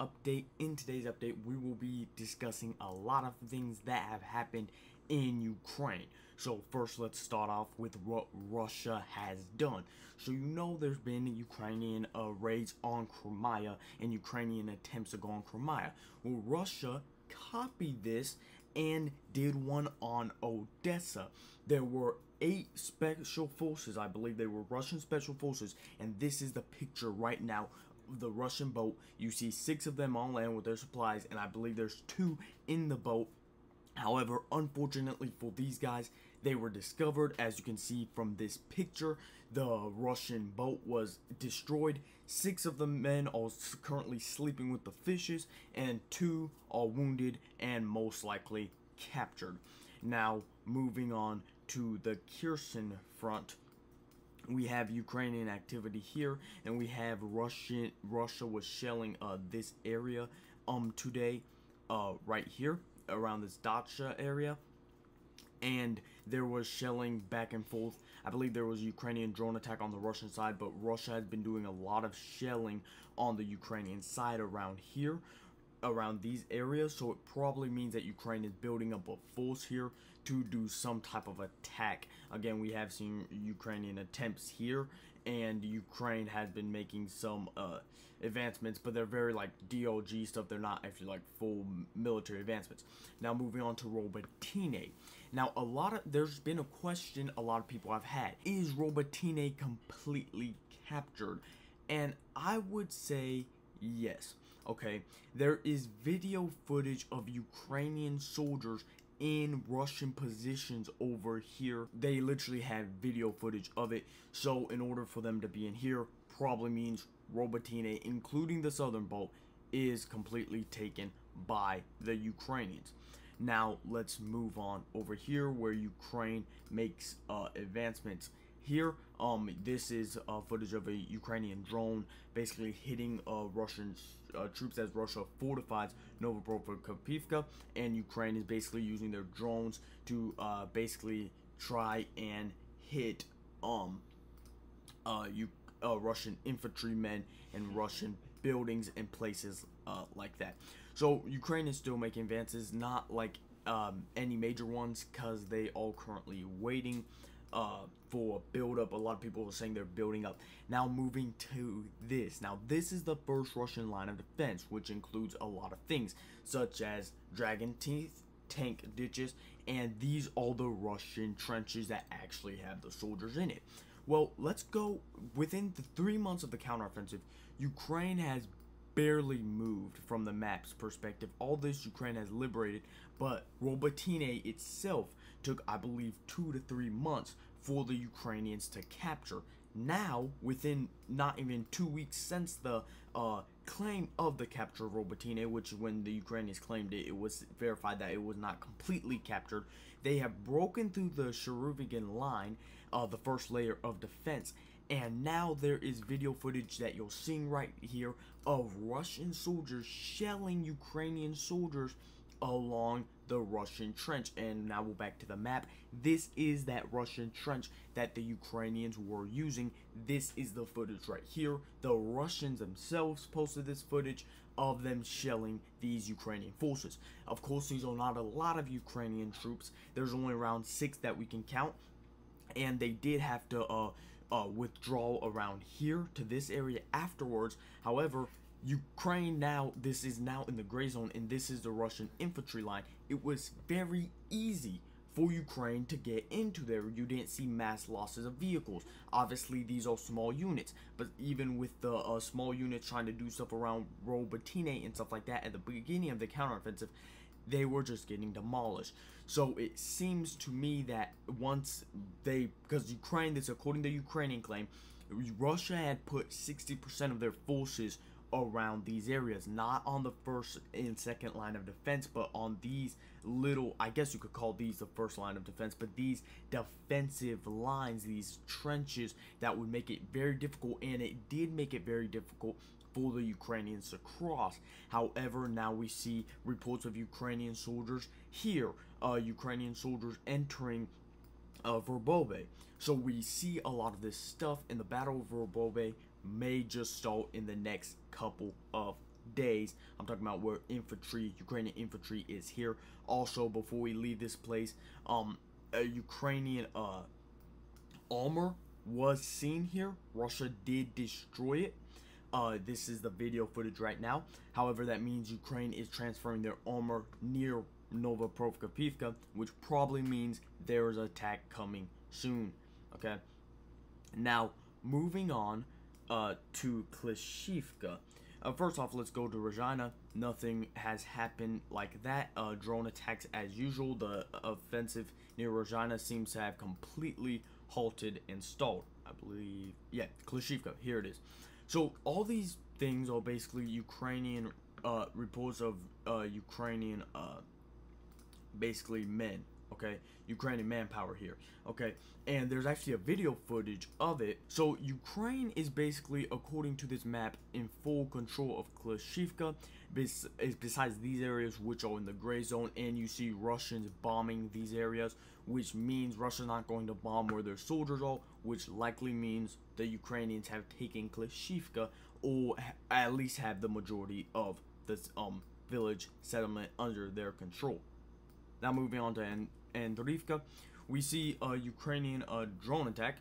update. In today's update, we will be discussing a lot of things that have happened in Ukraine. So first, let's start off with what Russia has done. So you know there's been Ukrainian raids on Crimea and Ukrainian attempts to go on Crimea. Well, Russia copied this and did one on Odessa. There were 8 special forces, I believe they were Russian special forces, and this is the picture right now of the Russian boat. You see 6 of them on land with their supplies, and I believe there's 2 in the boat. However, unfortunately for these guys, they were discovered. As you can see from this picture, the Russian boat was destroyed. 6 of the men are currently sleeping with the fishes, and 2 are wounded and most likely captured. Now, moving on to the Kherson front, we have Ukrainian activity here, and we have Russia was shelling this area today, right here around this Dacha area, and there was shelling back and forth. I believe there was a Ukrainian drone attack on the Russian side, but Russia has been doing a lot of shelling on the Ukrainian side around here, around these areas, so it probably means that Ukraine is building up a force here to do some type of attack. Again, we have seen Ukrainian attempts here, and Ukraine has been making some advancements, but they're very like DOG stuff. They're not actually like full military advancements. Now moving on to Robotyne. Now there's been a question a lot of people have had: is Robotyne completely captured? And I would say yes. Okay, there is video footage of Ukrainian soldiers in Russian positions over here. They literally have video footage of it. So in order for them to be in here, probably means Robotyne, including the southern boat, is completely taken by the Ukrainians. Now let's move on over here where Ukraine makes advancements. Here, this is footage of a Ukrainian drone basically hitting Russian troops as Russia fortifies Recaptures, and Ukraine is basically using their drones to basically try and hit Russian infantrymen and Russian buildings and places like that. So Ukraine is still making advances, not like any major ones, because they are currently waiting for a build-up. A lot of people are saying they're building up. Now moving to this. Now this is the first Russian line of defense, which includes a lot of things, such as dragon teeth, tank ditches, and these are the Russian trenches that actually have the soldiers in it. Well, let's go within the 3 months of the counteroffensive. Ukraine has barely moved from the map's perspective. All this Ukraine has liberated, but Robotyne itself took, I believe, 2 to 3 months for the Ukrainians to capture. Now, within not even 2 weeks since the claim of the capture of Robotyne, which when the Ukrainians claimed it, it was verified that it was not completely captured, they have broken through the Chernihiv line, the first layer of defense, and now there is video footage that you're seeing right here of Russian soldiers shelling Ukrainian soldiers along the Russian trench. And now we're back to the map. This is that Russian trench that the Ukrainians were using. This is the footage right here. The Russians themselves posted this footage of them shelling these Ukrainian forces. Of course, these are not a lot of Ukrainian troops. There's only around 6 that we can count, and they did have to withdraw around here to this area afterwards. However, Ukraine now, this is now in the gray zone, and this is the Russian infantry line. It was very easy for Ukraine to get into there. You didn't see mass losses of vehicles. Obviously, these are small units, but even with the small units trying to do stuff around Robotyne and stuff like that at the beginning of the counteroffensive, they were just getting demolished. So it seems to me that once because Ukraine, this according to the Ukrainian claim, Russia had put 60% of their forces around these areas, not on the first and second line of defense, but on these little, I guess you could call these the first line of defense, but these defensive lines, these trenches that would make it very difficult, and it did make it very difficult for the Ukrainians to cross. However, now we see reports of Ukrainian soldiers here, Ukrainian soldiers entering Verbove. So we see a lot of this stuff, and the Battle of Verbove may just start in the next couple of days. I'm talking about where infantry, Ukrainian infantry, is here. Also, before we leave this place, Ukrainian armor was seen here. Russia did destroy it. This is the video footage right now. However, that means Ukraine is transferring their armor near Recaptures, which probably means there is an attack coming soon. Okay. Now, moving on to Klishchiivka. First off, let's go to Regina. Nothing has happened like that. Drone attacks as usual. The offensive near Regina seems to have completely halted and stalled. I believe, yeah, Klishchiivka. Here it is. So all these things are basically Ukrainian reports of Ukrainian basically men. Okay, Ukrainian manpower here. Okay, and there's actually a video footage of it. So Ukraine is basically, according to this map, in full control of Klishchiivka, besides these areas which are in the gray zone, and you see Russians bombing these areas, which means Russia's not going to bomb where their soldiers are, which likely means the Ukrainians have taken Klishchiivka, or at least have the majority of this village settlement under their control. Now moving on to Andrivka, we see a Ukrainian drone attack,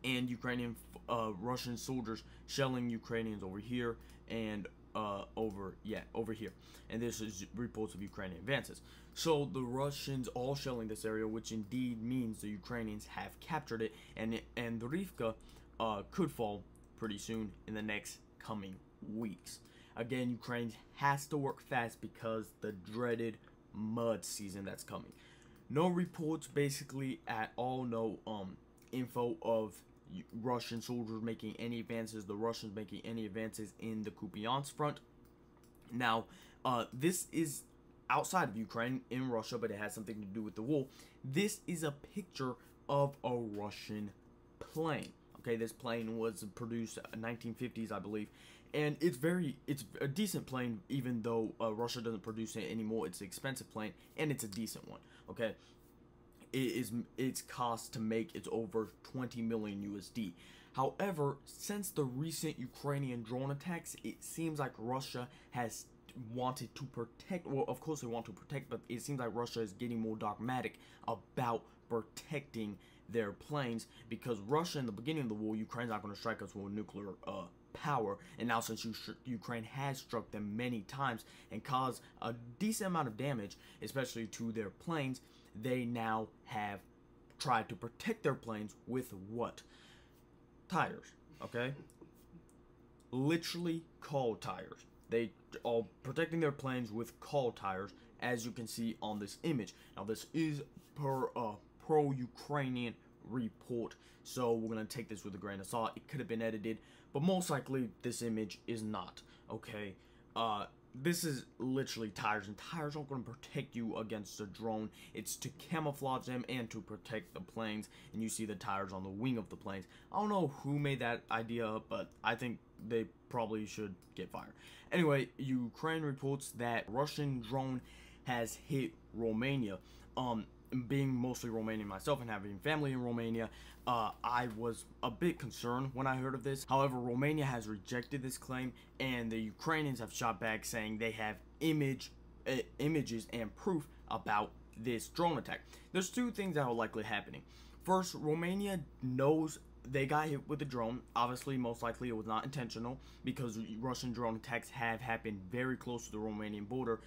and Ukrainian Russian soldiers shelling Ukrainians over here and over here, and this is reports of Ukrainian advances. So the Russians all shelling this area, which indeed means the Ukrainians have captured it, and Andrivka could fall pretty soon in the next coming weeks. Again, Ukraine has to work fast because the dreaded mud season that's coming. No reports basically at all, no info of Russian soldiers making any advances, the Russians making any advances in the Kupiansk front. Now, this is outside of Ukraine, in Russia, but it has something to do with the war. This is a picture of a Russian plane. Okay, this plane was produced in 1950s, I believe, and it's a decent plane, even though Russia doesn't produce it anymore. It's an expensive plane, and it's a decent one. Okay, its cost to make it's over 20 million USD. However, since the recent Ukrainian drone attacks, it seems like Russia has wanted to protect. Well, of course they want to protect, but it seems like Russia is getting more dogmatic about protecting their planes, because Russia, in the beginning of the war, Ukraine's not going to strike us with nuclear power, and now since Ukraine has struck them many times and caused a decent amount of damage, especially to their planes, they now have tried to protect their planes with what? Tires. Okay, literally coal tires. They are protecting their planes with coal tires, as you can see on this image. Now this is per pro-Ukrainian report, so we're gonna take this with a grain of salt. It could have been edited, but most likely this image is not. Okay, this is literally tires, and tires aren't going to protect you against a drone. It's to camouflage them and to protect the planes, and you see the tires on the wing of the planes. I don't know who made that idea up, but I think they probably should get fired. Anyway, Ukraine reports that Russian drone has hit Romania. Being mostly Romanian myself and having family in Romania, I was a bit concerned when I heard of this. However, Romania has rejected this claim, and the Ukrainians have shot back saying they have images and proof about this drone attack. There's two things that are likely happening. First, Romania knows they got hit with a drone. Obviously, most likely it was not intentional, because Russian drone attacks have happened very close to the Romanian border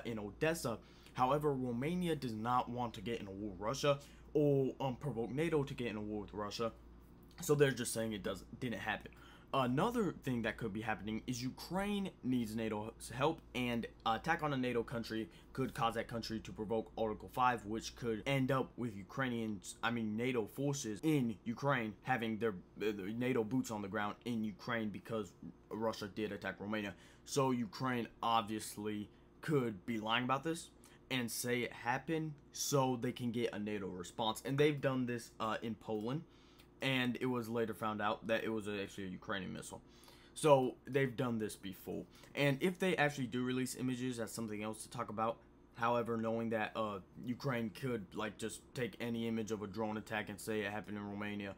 in Odessa. However, Romania does not want to get in a war with Russia, or provoke NATO to get in a war with Russia, so they're just saying it didn't happen. Another thing that could be happening is Ukraine needs NATO's help, and attack on a NATO country could cause that country to provoke Article 5, which could end up with NATO forces in Ukraine having their NATO boots on the ground in Ukraine, because Russia did attack Romania. So Ukraine obviously could be lying about this and say it happened so they can get a NATO response. And they've done this in Poland, and it was later found out that it was actually a Ukrainian missile. So they've done this before. And if they actually do release images, that's something else to talk about. However, knowing that Ukraine could just take any image of a drone attack and say it happened in Romania,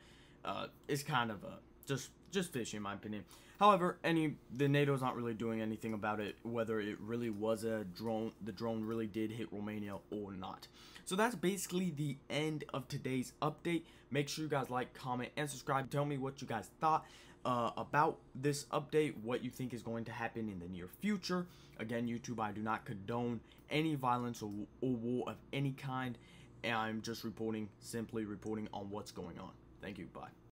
is kind of just just fishy in my opinion. However, the NATO's not really doing anything about it, whether it really was a drone, the drone really did hit Romania or not. So that's basically the end of today's update. Make sure you guys like, comment, and subscribe. Tell me what you guys thought about this update, what you think is going to happen in the near future. Again, YouTube, I do not condone any violence or war of any kind, and I'm just simply reporting on what's going on. Thank you, bye.